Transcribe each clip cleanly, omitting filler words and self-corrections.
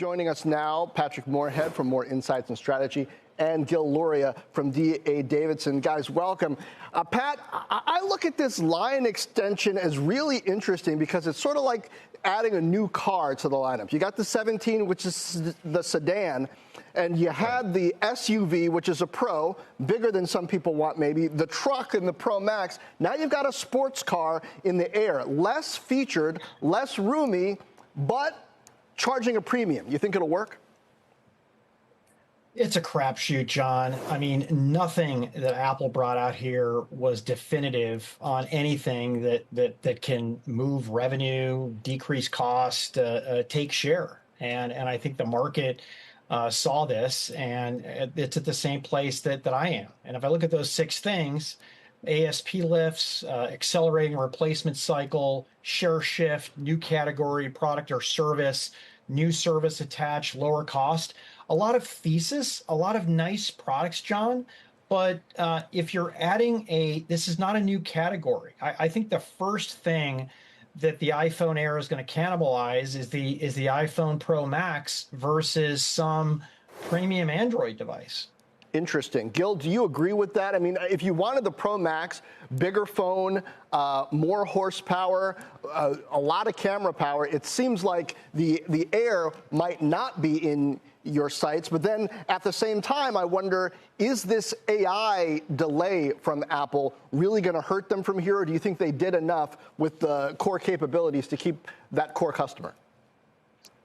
Joining us now, Patrick Moorhead from More Insights and Strategy, and Gil Luria from D.A. Davidson. Guys, welcome. Pat, I look at this line extension as really interesting because it's sort of like adding a new car to the lineup. You got the 17, which is the sedan, and you had the SUV, which is a Pro, bigger than some people want maybe, the truck and the Pro Max. Now you've got a sports car in the Air, less featured, less roomy, but charging a premium. You think it'll work? It's a crapshoot, John. I mean, nothing that Apple brought out here was definitive on anything that can move revenue, decrease cost, take share. And I think the market saw this, and it's at the same place that I am. And if I look at those 6 things, ASP lifts, accelerating replacement cycle, share shift, new category, product or service, new service attached, lower cost, a lot of thesis, a lot of nice products, John. But if you're adding this is not a new category. I think the first thing that the iPhone Air is going to cannibalize is the iPhone Pro Max versus some premium Android device. Interesting. Gil, do you agree with that? I mean, if you wanted the Pro Max, bigger phone, more horsepower, a lot of camera power, it seems like the Air might not be in your sights. But then at the same time, I wonder, is this AI delay from Apple really going to hurt them from here? Or do you think they did enough with the core capabilities to keep that core customer?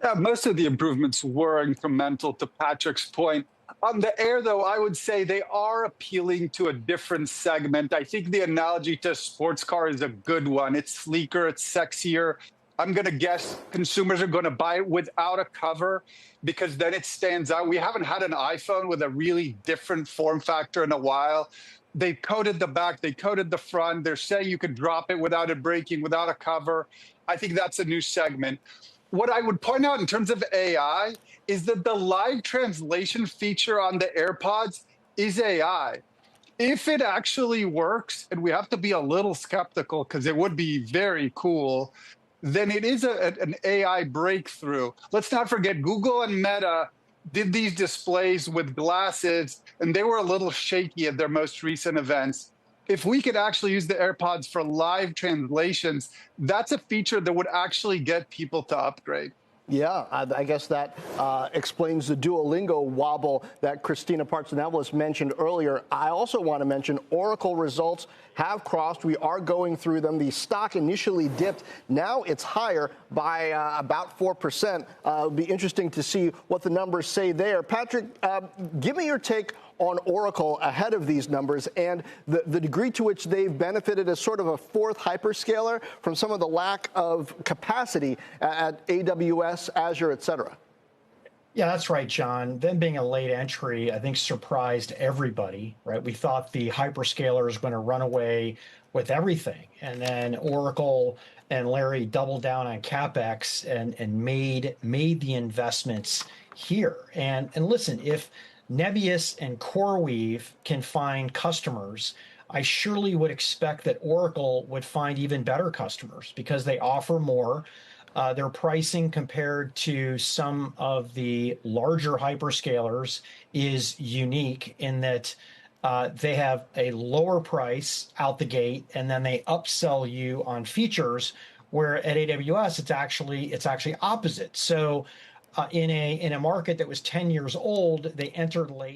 Yeah, most of the improvements were incremental, to Patrick's point. On the Air, though, I would say they are appealing to a different segment. I think the analogy to a sports car is a good one. It's sleeker, it's sexier. I'm going to guess consumers are going to buy it without a cover because then it stands out. We haven't had an iPhone with a really different form factor in a while. They coated the back, they coated the front. They're saying you could drop it without it breaking, without a cover. I think that's a new segment. What I would point out in terms of AI is that the live translation feature on the AirPods is AI. If it actually works, and we have to be a little skeptical because it would be very cool, then it is an AI breakthrough. Let's not forget, Google and Meta did these displays with glasses, and they were a little shaky at their most recent events. If we could actually use the AirPods for live translations, that's a feature that would actually get people to upgrade. Yeah, I guess that explains the Duolingo wobble that Christina Partsinevelos mentioned earlier. I also want to mention Oracle results have crossed. We are going through them. The stock initially dipped. Now it's higher by about 4%. It'll be interesting to see what the numbers say there. Patrick, give me your take on Oracle ahead of these numbers and the degree to which they've benefited as sort of a fourth hyperscaler from some of the lack of capacity at AWS, Azure, et cetera. Yeah, that's right, John. Them being a late entry, I think, surprised everybody, right? We thought the hyperscaler is going to run away with everything. And then Oracle and Larry doubled down on CapEx and made the investments here. And listen, if Nebius and CoreWeave can find customers, I surely would expect that Oracle would find even better customers because they offer more. Their pricing compared to some of the larger hyperscalers is unique in that they have a lower price out the gate, and then they upsell you on features. Where at AWS, it's actually opposite. So in a market that was 10 years old, they entered late.